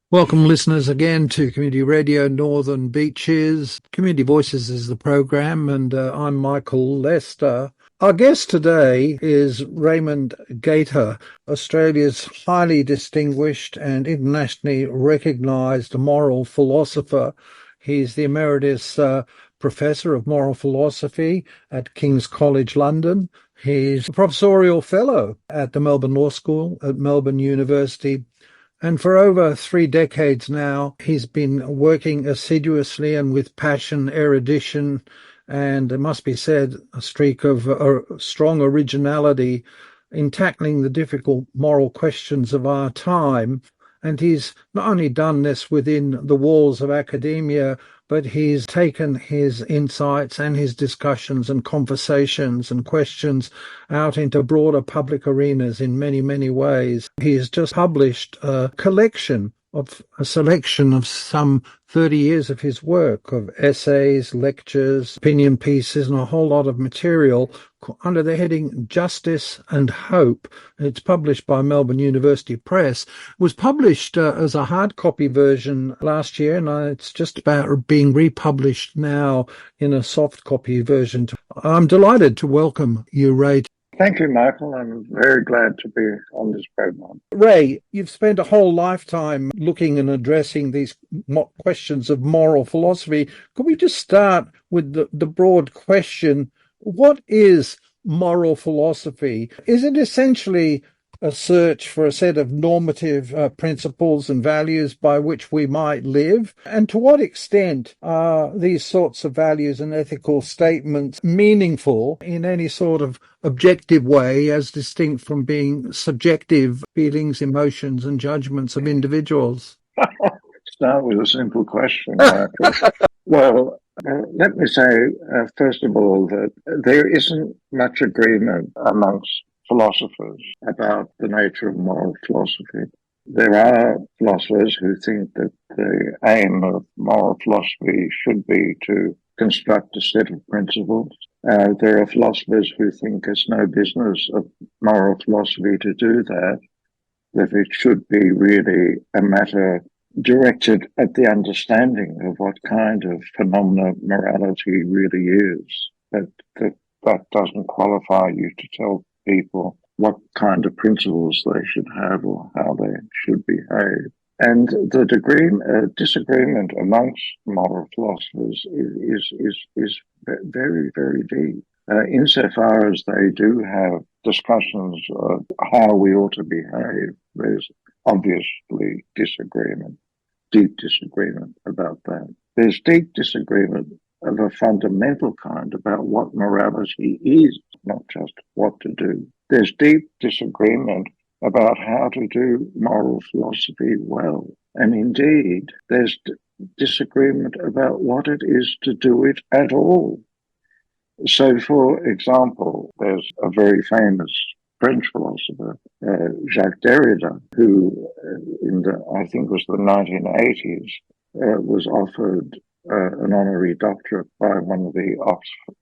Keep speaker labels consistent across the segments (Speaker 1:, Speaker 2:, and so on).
Speaker 1: Welcome, listeners, again to Community Radio Northern Beaches. Community Voices is the program, and I'm Michael Lester. Our guest today is Raimond Gaita, Australia's highly distinguished and internationally recognised moral philosopher. He's the Emeritus Professor of Moral Philosophy at King's College London. He's a Professorial Fellow at the Melbourne Law School at Melbourne University. And for over 3 decades now, he's been working assiduously and with passion, erudition, and it must be said, a streak of strong originality in tackling the difficult moral questions of our time. And he's not only done this within the walls of academia, but he's taken his insights and his discussions and conversations and questions out into broader public arenas in many, many ways. He has just published a selection of some 30 years of his work, of essays, lectures, opinion pieces, and a whole lot of material under the heading Justice and Hope. It's published by Melbourne University Press. It was published as a hard copy version last year, and it's just about being republished now in a soft copy version. I'm delighted to welcome you, Ray.
Speaker 2: Thank you, Michael. I'm very glad to be on this program.
Speaker 1: Ray, you've spent a whole lifetime looking and addressing these questions of moral philosophy. Could we just start with the broad question, what is moral philosophy? Is it essentially a search for a set of normative principles and values by which we might live? And to what extent are these sorts of values and ethical statements meaningful in any sort of objective way, as distinct from being subjective feelings, emotions, and judgments of individuals?
Speaker 2: Start with a simple question, Michael. Well, let me say, first of all, that there isn't much agreement amongst philosophers about the nature of moral philosophy. There are philosophers who think that the aim of moral philosophy should be to construct a set of principles. There are philosophers who think it's no business of moral philosophy to do that it should be really a matter directed at the understanding of what kind of phenomena morality really is. That doesn't qualify you to tell people what kind of principles they should have or how they should behave. And the disagreement amongst moral philosophers is very, very deep. Insofar as they do have discussions of how we ought to behave, there's obviously deep disagreement about that. There's deep disagreement of a fundamental kind about what morality is, not just what to do. There's deep disagreement about how to do moral philosophy well. And indeed, there's disagreement about what it is to do it at all. So, for example, there's a very famous French philosopher, Jacques Derrida, who I think it was the 1980s, was offered an honorary doctorate by one of the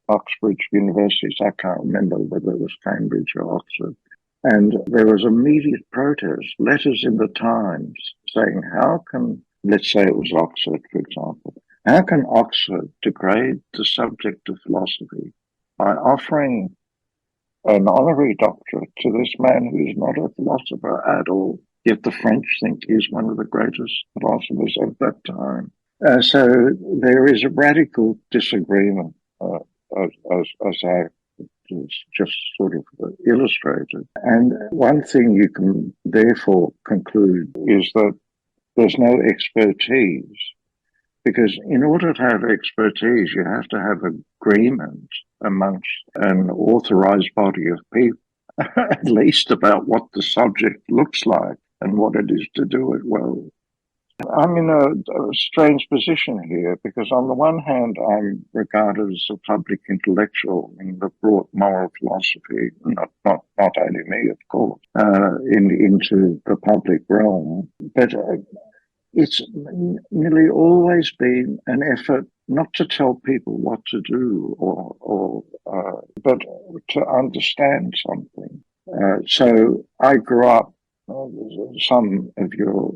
Speaker 2: Oxbridge universities. I can't remember whether it was Cambridge or Oxford. And there was immediate protest, letters in the Times saying, how can, let's say it was Oxford, for example, how can Oxford degrade the subject of philosophy by offering an honorary doctorate to this man who is not a philosopher at all, yet the French think he's one of the greatest philosophers of that time? So there is a radical disagreement, as I just sort of illustrated. And one thing you can therefore conclude is that there's no expertise, because in order to have expertise, you have to have agreement amongst an authorized body of people, at least about what the subject looks like and what it is to do it well. I'm in a strange position here because on the one hand, I'm regarded as a public intellectual and have brought moral philosophy, not only me, of course, into the public realm. But it's nearly always been an effort not to tell people what to do but to understand something. So I grew up, some of your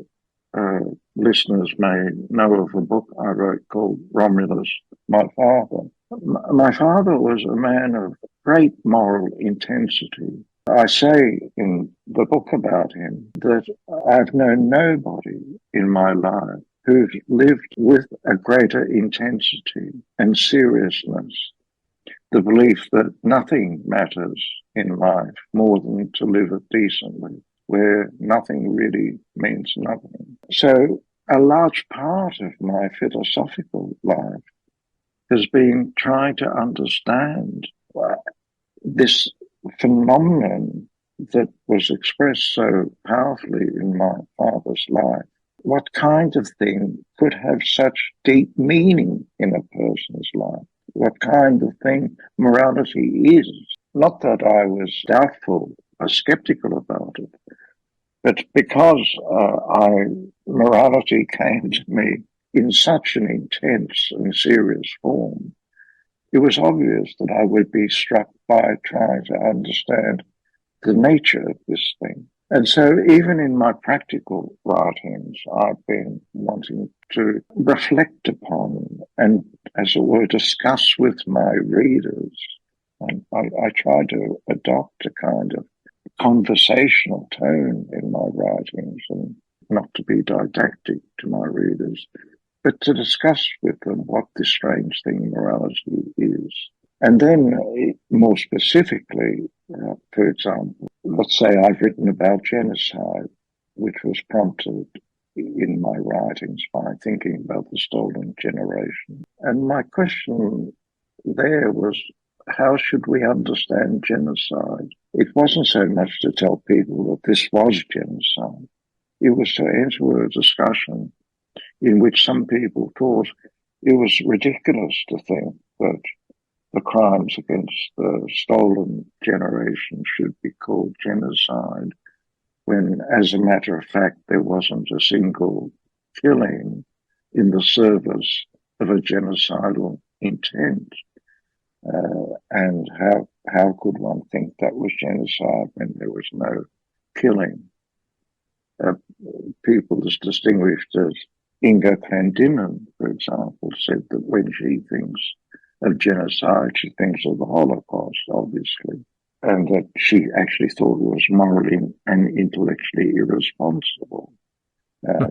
Speaker 2: listeners may know of a book I wrote called Romulus, My Father. My father was a man of great moral intensity. I say in the book about him that I've known nobody in my life who's lived with a greater intensity and seriousness, the belief that nothing matters in life more than to live it decently, where nothing really means nothing. So a large part of my philosophical life has been trying to understand this phenomenon that was expressed so powerfully in my father's life. What kind of thing could have such deep meaning in a person's life? What kind of thing morality is? Not that I was doubtful or skeptical about it, but because morality came to me in such an intense and serious form, it was obvious that I would be struck by trying to understand the nature of this thing. And so even in my practical writings, I've been wanting to reflect upon and, as it were, discuss with my readers. And I try to adopt a kind of conversational tone in my writings and not to be didactic to my readers, but to discuss with them what this strange thing morality is. And then more specifically, for example, let's say I've written about genocide, which was prompted in my writings by thinking about the stolen generation. And my question there was, how should we understand genocide? It wasn't so much to tell people that this was genocide. It was to enter a discussion in which some people thought it was ridiculous to think that the crimes against the stolen generation should be called genocide, when, as a matter of fact, there wasn't a single killing in the service of a genocidal intent. And how could one think that was genocide when there was no killing? People as distinguished as Inga Clandinin, for example, said that when she thinks of genocide, she thinks of the Holocaust, obviously, and that she actually thought it was morally and intellectually irresponsible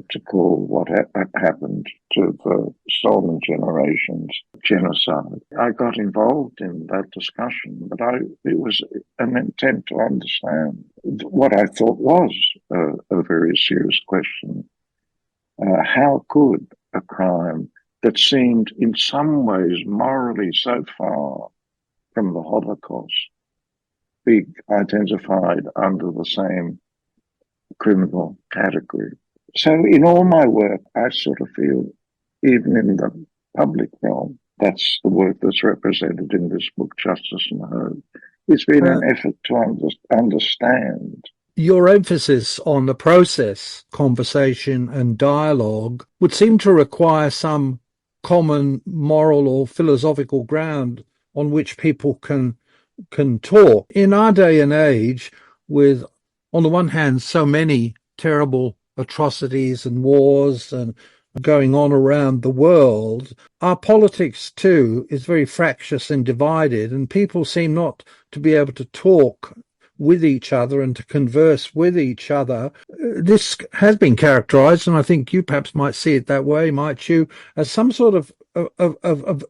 Speaker 2: to call what happened to the stolen generations genocide. I got involved in that discussion, but it was an attempt to understand what I thought was a very serious question. How could a crime that seemed in some ways morally so far from the Holocaust be identified under the same criminal category? So in all my work, I sort of feel, even in the public realm, that's the work that's represented in this book, Justice and Hope. It's been an effort to understand.
Speaker 1: Your emphasis on the process, conversation and dialogue would seem to require some common moral or philosophical ground on which people can talk. In our day and age, with, on the one hand, so many terrible atrocities and wars and going on around the world, our politics too is very fractious and divided, and people seem not to be able to talk with each other and to converse with each other. This has been characterized, and I think you perhaps might see it that way, might you, as some sort of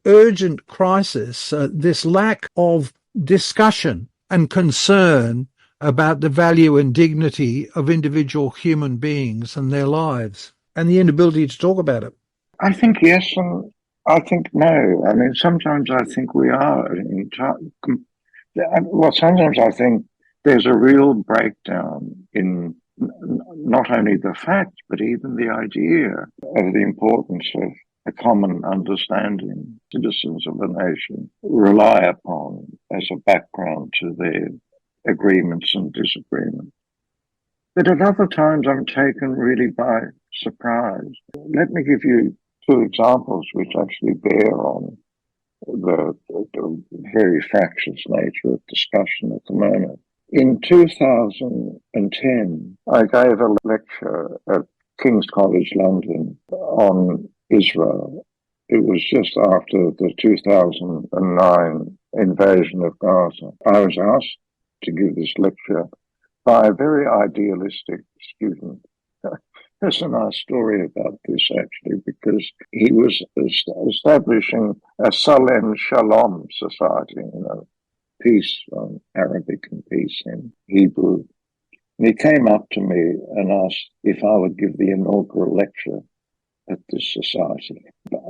Speaker 1: urgent crisis, this lack of discussion and concern about the value and dignity of individual human beings and their lives, and the inability to talk about it.
Speaker 2: I think yes, and I think no. I mean, sometimes I think we are sometimes I think there's a real breakdown in not only the fact, but even the idea of the importance of a common understanding citizens of a nation rely upon as a background to their agreements and disagreements. But at other times I'm taken really by surprise. Let me give you two examples which actually bear on the very fractious nature of discussion at the moment. In 2010, I gave a lecture at King's College London on Israel. It was just after the 2009 invasion of Gaza. I was asked to give this lecture by a very idealistic student. There's a nice story about this, actually, because he was establishing a Salem Shalom society, peace in Arabic and peace in Hebrew. And he came up to me and asked if I would give the inaugural lecture at this society.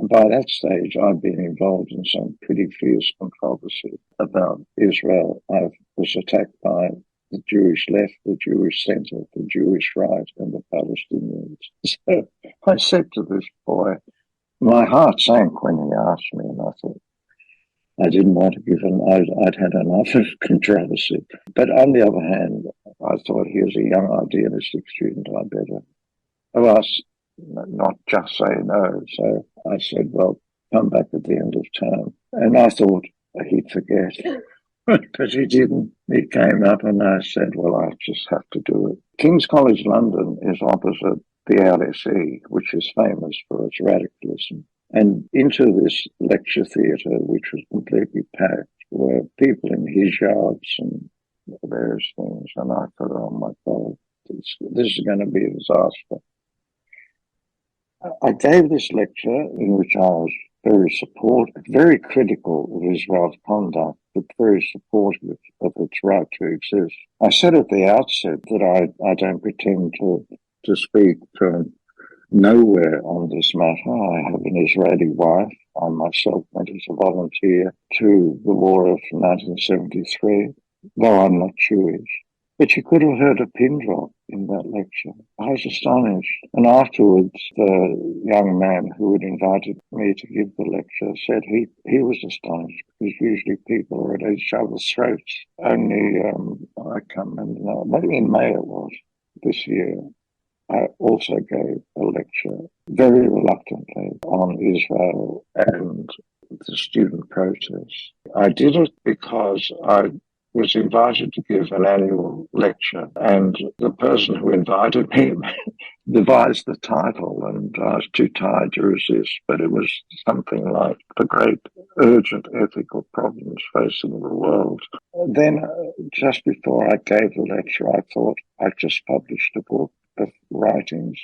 Speaker 2: By that stage, I'd been involved in some pretty fierce controversy about Israel. I was attacked by the Jewish left, the Jewish centre, the Jewish right, and the Palestinians. So I said to this boy, my heart sank when he asked me, and I thought, I didn't want to give him, I'd had enough of controversy. But on the other hand, I thought, here's a young idealistic student, I better not just say no. So I said, well, come back at the end of term. And I thought he'd forget. But he didn't. He came up and I said, well, I just have to do it. King's College London is opposite the LSE, which is famous for its radicalism. And into this lecture theatre, which was completely packed, were people in hijabs and various things. And I thought, oh my God, this is going to be a disaster. I gave this lecture in which I was very critical of Israel's conduct, but very supportive of its right to exist. I said at the outset that I don't pretend to speak from nowhere on this matter. I have an Israeli wife. I myself went as a volunteer to the war of 1973, though I'm not Jewish. But you could have heard a pin drop in that lecture. I was astonished. And afterwards, the young man who had invited me to give the lecture said he was astonished because usually people are at each other's throats. Only, I can't remember now, maybe in May it was this year, I also gave a lecture very reluctantly on Israel and the student protest. I did it because I was invited to give an annual lecture, and the person who invited me devised the title, and I was too tired to resist, but it was something like the great urgent ethical problems facing the world. Then, just before I gave the lecture, I thought I'd just published a book of writings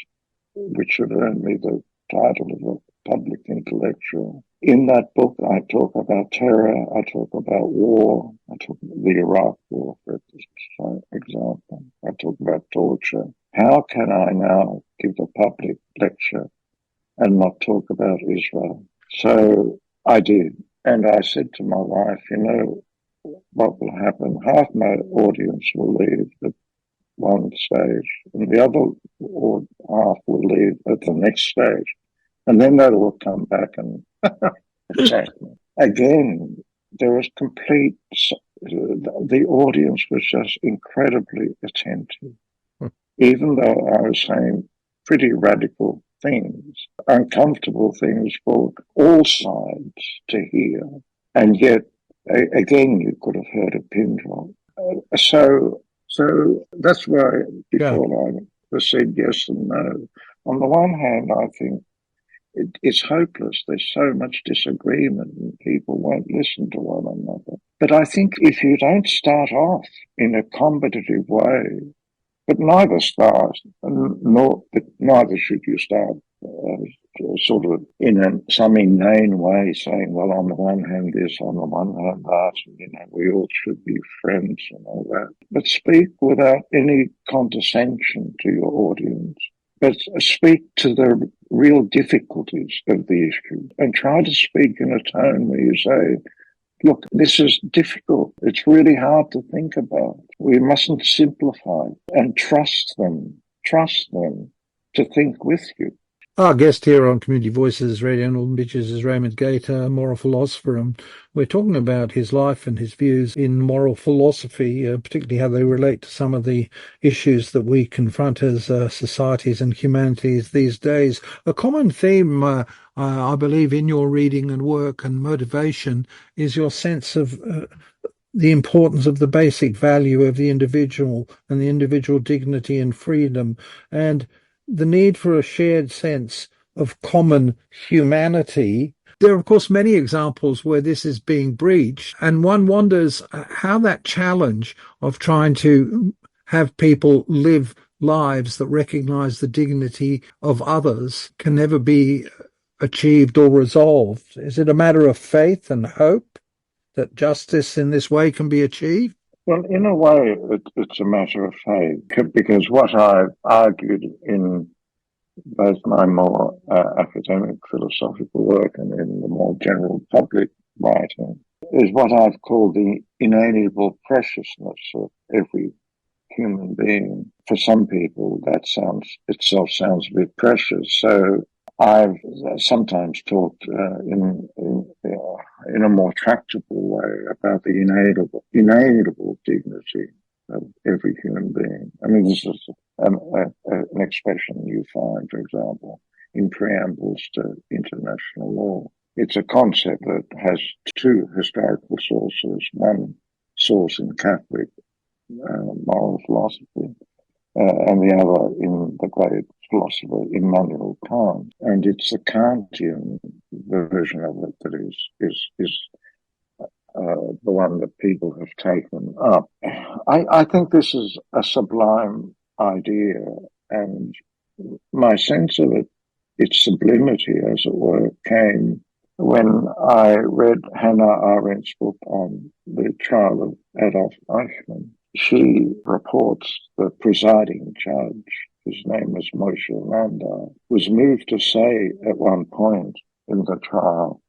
Speaker 2: which should earn me the title of a public intellectual. In that book, I talk about terror, I talk about war, I talk about the Iraq War, for example. I talk about torture. How can I now give a public lecture and not talk about Israel? So I did. And I said to my wife, what will happen? Half my audience will leave at one stage, and the other half will leave at the next stage. And then they will come back and attack me. Again, there was the audience was just incredibly attentive, even though I was saying pretty radical things, uncomfortable things for all sides to hear. And yet, again, you could have heard a pin drop. So that's why before I proceed yes and no. On the one hand, I think it's hopeless. There's so much disagreement and people won't listen to one another. But I think if you don't start off in a combative way, but neither should you start sort of in some inane way saying, well, on the one hand this, on the one hand that, we all should be friends and all that. But speak without any condescension to your audience. But speak to the real difficulties of the issue and try to speak in a tone where you say, look, this is difficult. It's really hard to think about. We mustn't simplify and trust them to think with you.
Speaker 1: Our guest here on Community Voices Radio Northern Beaches is Raimond Gaita, a moral philosopher, and we're talking about his life and his views in moral philosophy, particularly how they relate to some of the issues that we confront as societies and humanities these days. A common theme, I believe, in your reading and work and motivation is your sense of the importance of the basic value of the individual and the individual dignity and freedom. And the need for a shared sense of common humanity. There are, of course, many examples where this is being breached, and one wonders how that challenge of trying to have people live lives that recognize the dignity of others can never be achieved or resolved. Is it a matter of faith and hope that justice in this way can be achieved?
Speaker 2: Well, in a way, it's a matter of faith, because what I've argued in both my more academic philosophical work and in the more general public writing is what I've called the inalienable preciousness of every human being. For some people, that sounds a bit precious. So I've sometimes talked in a more tractable way about the inalienable dignity of every human being. I mean, this is an expression you find, for example, in preambles to international law. It's a concept that has two historical sources, one source in Catholic moral philosophy, and the other in the great philosopher Immanuel Kant. And it's the Kantian version of it that is the one that people have taken up. I think this is a sublime idea, and my sense of it, its sublimity, as it were, came when I read Hannah Arendt's book on the trial of Adolf Eichmann. She reports the presiding judge, whose name was Moshe Landau, was moved to say at one point in the trial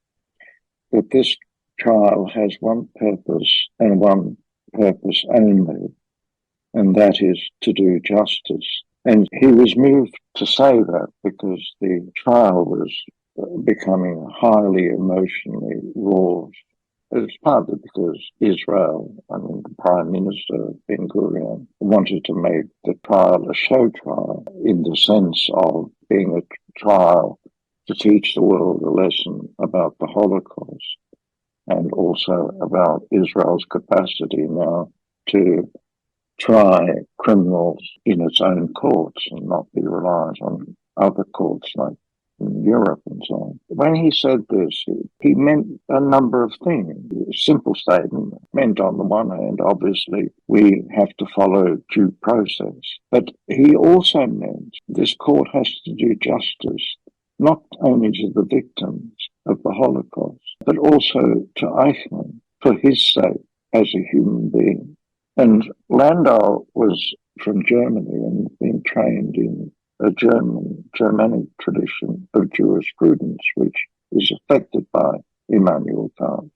Speaker 2: that this trial has one purpose and one purpose only, and that is to do justice. And he was moved to say that because the trial was becoming highly emotionally wrought. It's partly because Israel, the Prime Minister, Ben-Gurion, wanted to make the trial a show trial in the sense of being a trial to teach the world a lesson about the Holocaust and also about Israel's capacity now to try criminals in its own courts and not be reliant on other courts like in Europe and so on. When he said this, he meant a number of things. A simple statement meant, on the one hand, obviously, we have to follow due process. But he also meant this court has to do justice, not only to the victims of the Holocaust, but also to Eichmann for his sake as a human being. And Landau was from Germany and been trained in a Germanic tradition of jurisprudence, which is affected by Immanuel Kant.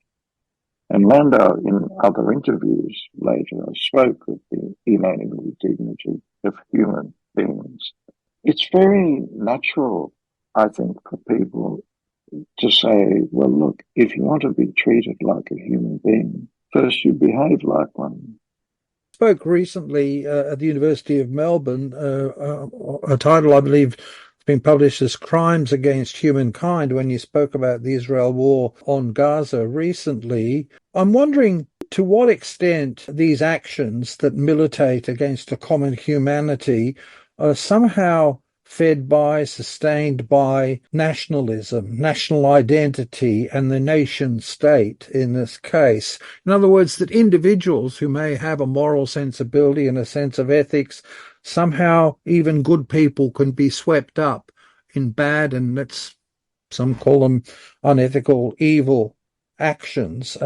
Speaker 2: And Landau, in other interviews later, spoke of the inalienable dignity of human beings. It's very natural, I think, for people to say, well, look, if you want to be treated like a human being, first you behave like one.
Speaker 1: Spoke recently at the University of Melbourne, a title I believe has been published as Crimes Against Humankind, when you spoke about the Israel war on Gaza recently. I'm wondering to what extent these actions that militate against a common humanity are somehow fed by, sustained by nationalism, national identity, and the nation state in this case. In other words, that individuals who may have a moral sensibility and a sense of ethics, somehow even good people can be swept up in bad, and some call them unethical, evil actions,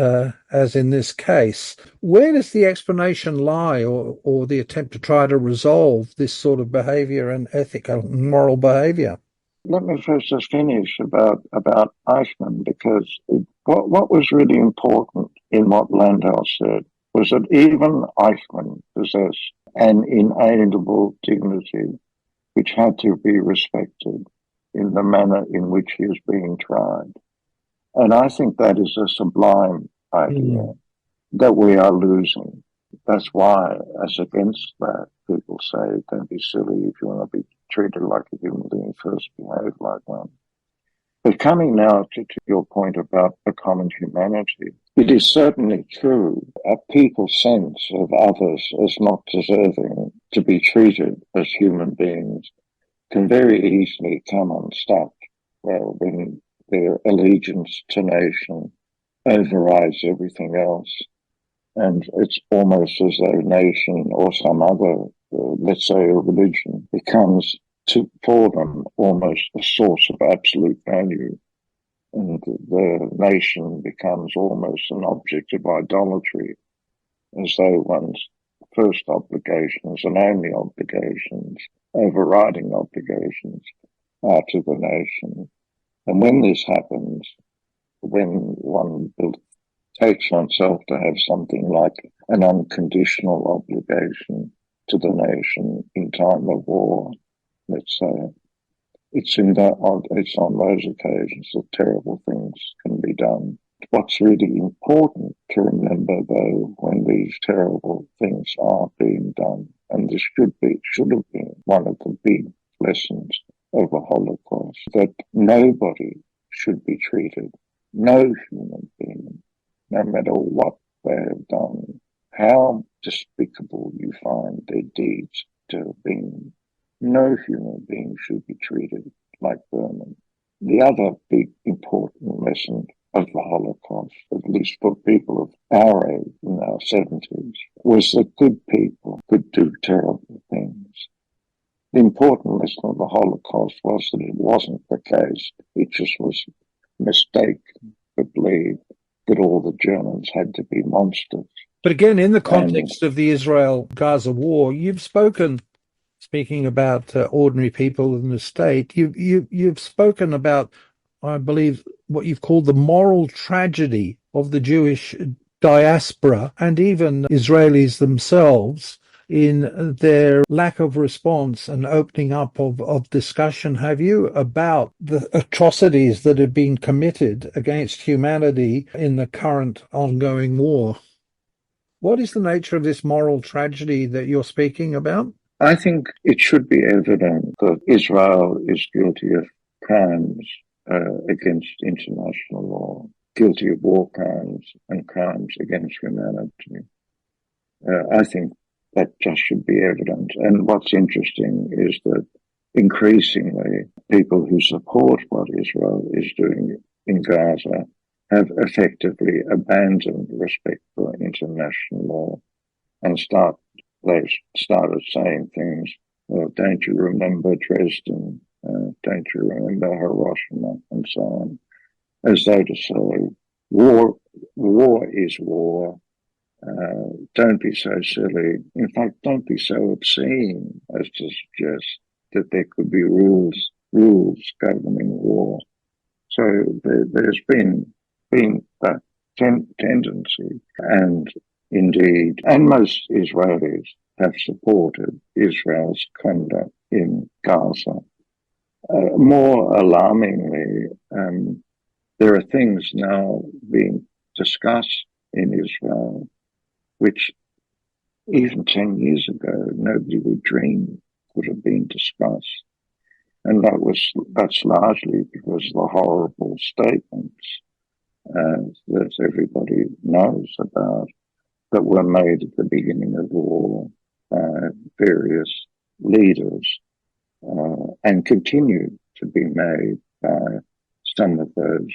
Speaker 1: as in this case. Where does the explanation lie, or the attempt to try to resolve this sort of behaviour and ethical and moral behaviour?
Speaker 2: Let me first just finish about Eichmann, because what was really important in what Landau said was that even Eichmann possessed an inalienable dignity which had to be respected in the manner in which he was being tried. And I think that is a sublime idea that we are losing. That's why, as against that, people say, don't be silly. If you want to be treated like a human being, first behave like one. But coming now to your point about the common humanity, it is certainly true. A people's sense of others as not deserving to be treated as human beings can very easily come unstuck. Well, when their allegiance to nation overrides everything else, and it's almost as though nation or some other, let's say, a religion becomes for them almost a source of absolute value, and the nation becomes almost an object of idolatry, as though one's first obligations and only obligations, overriding obligations, are to the nation. And when this happens, when one takes oneself to have something like an unconditional obligation to the nation in time of war, let's say, it's on those occasions that terrible things can be done. What's really important to remember, though, when these terrible things are being done, and this should have been one of the big lessons of the Holocaust, that nobody should be treated, no human being, no matter what they have done, how despicable you find their deeds to have been, no human being should be treated like vermin. The other big important lesson of the Holocaust, at least for people of our age, in our 70s, was that good people could do terrible things. The important lesson of the Holocaust was that it wasn't the case. It just was a mistake to believe that all the Germans had to be monsters.
Speaker 1: But again, in the context of the Israel-Gaza war, you've speaking about ordinary people in the state, you've spoken about, I believe, what you've called the moral tragedy of the Jewish diaspora and even Israelis themselves in their lack of response and opening up of discussion, have you, about the atrocities that have been committed against humanity in the current ongoing war. What is the nature of this moral tragedy that you're speaking about?
Speaker 2: I think it should be evident that Israel is guilty of crimes against international law, guilty of war crimes and crimes against humanity. I think that just should be evident. And what's interesting is that increasingly people who support what Israel is doing in Gaza have effectively abandoned respect for international law and they started saying things, well, don't you remember Dresden? Don't you remember Hiroshima? And so on. As though to say, war is war. Don't be so silly. In fact, don't be so obscene as to suggest that there could be rules governing war. So there's been that tendency, and indeed, and most Israelis have supported Israel's conduct in Gaza. More alarmingly, there are things now being discussed in Israel which even 10 years ago nobody would dream could have been discussed. And that's largely because of the horrible statements that everybody knows about that were made at the beginning of the war by various leaders and continue to be made by some of those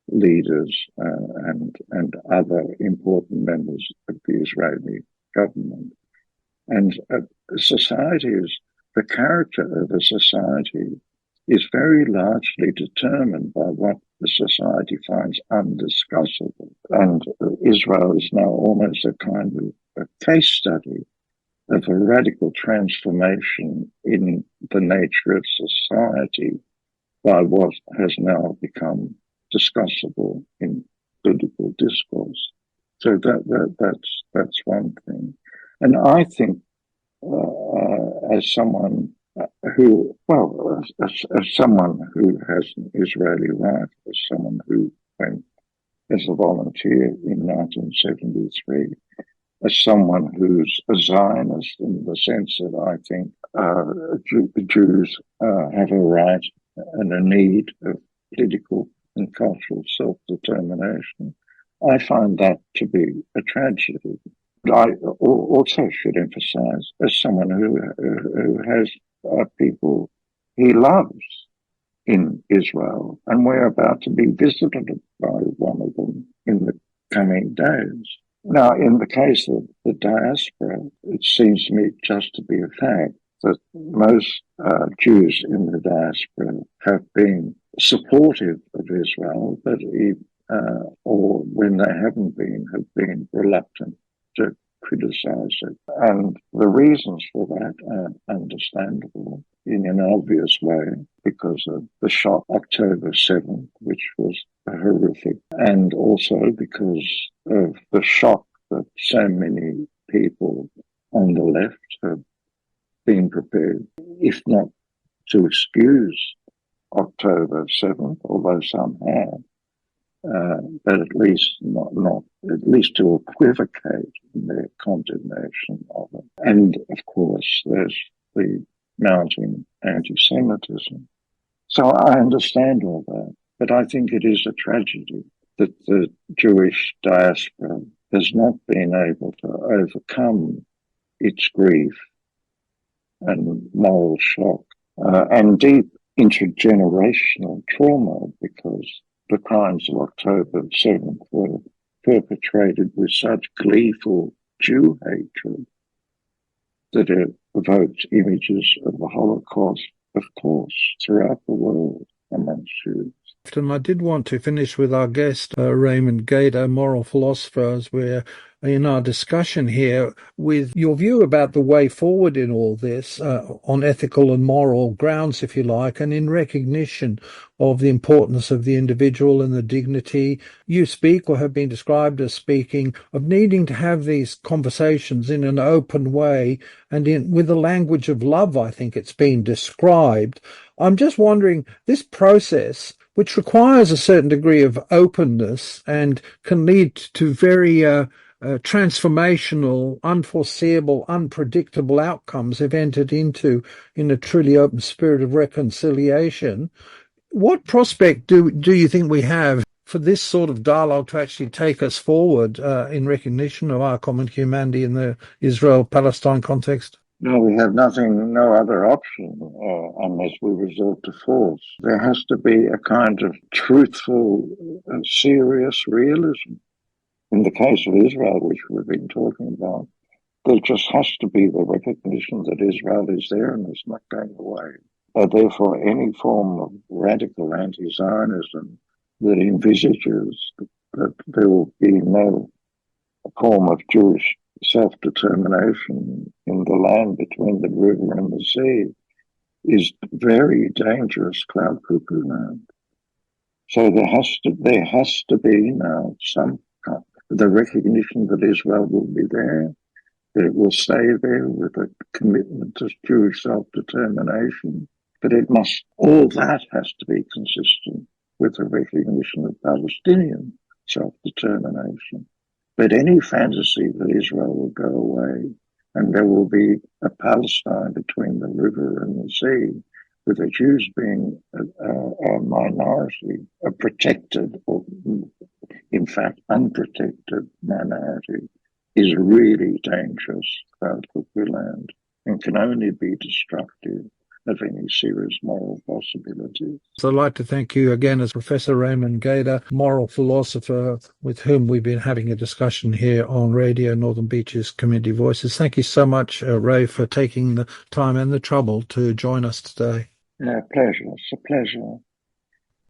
Speaker 2: leaders and other important members of the Israeli government. And the character of a society is very largely determined by what the society finds undiscussable. And Israel is now almost a kind of a case study of a radical transformation in the nature of society by what has now become discussable in political discourse. So that's one thing. And I think as someone who has an Israeli wife, as someone who went as a volunteer in 1973, as someone who's a Zionist in the sense that I think Jews have a right and a need of political and cultural self-determination, I find that to be a tragedy. I also should emphasize, as someone who has people he loves in Israel, and we're about to be visited by one of them in the coming days. Now, in the case of the diaspora, it seems to me just to be a fact that most Jews in the diaspora have been supportive of Israel, but or when they haven't been, have been reluctant to criticize it. And the reasons for that are understandable in an obvious way because of the shock October 7th, which was horrific, and also because of the shock that so many people on the left have been prepared, if not to excuse October 7th, although some have, but at least at least to equivocate in their condemnation of it. And of course, there's the mounting anti-Semitism. So I understand all that, but I think it is a tragedy that the Jewish diaspora has not been able to overcome its grief and moral shock and deep intergenerational trauma, because the crimes of October 7th were perpetrated with such gleeful Jew hatred that it evoked images of the Holocaust, of course, throughout the world amongst Jews.
Speaker 1: And I did want to finish with our guest, Raimond Gaita, moral philosopher, as we're in our discussion here, with your view about the way forward in all this, on ethical and moral grounds, if you like, and in recognition of the importance of the individual and the dignity. You speak, or have been described as speaking, of needing to have these conversations in an open way and with the language of love, I think it's been described. I'm just wondering, this process, which requires a certain degree of openness and can lead to very transformational, unforeseeable, unpredictable outcomes if entered into in a truly open spirit of reconciliation. What prospect do you think we have for this sort of dialogue to actually take us forward in recognition of our common humanity in the Israel-Palestine context?
Speaker 2: No, we have no other option unless we resort to force. There has to be a kind of truthful, serious realism. In the case of Israel, which we've been talking about, there just has to be the recognition that Israel is there and is not going away. Therefore, any form of radical anti-Zionism that envisages that there will be no form of Jewish self-determination in the land between the river and the sea is very dangerous cloud cuckoo land. So there has to be now the recognition that Israel will be there, that it will stay there with a commitment to Jewish self-determination, but all that has to be consistent with the recognition of Palestinian self-determination. But any fantasy that Israel will go away and there will be a Palestine between the river and the sea, with the Jews being a minority, a protected, or in fact unprotected minority, is really dangerous cloud cuckoo land and can only be destructive of any serious moral possibilities.
Speaker 1: So I'd like to thank you again as Professor Raimond Gaita, moral philosopher, with whom we've been having a discussion here on Radio Northern Beaches Community Voices. Thank you so much, Ray, for taking the time and the trouble to join us today.
Speaker 2: Pleasure. It's a pleasure.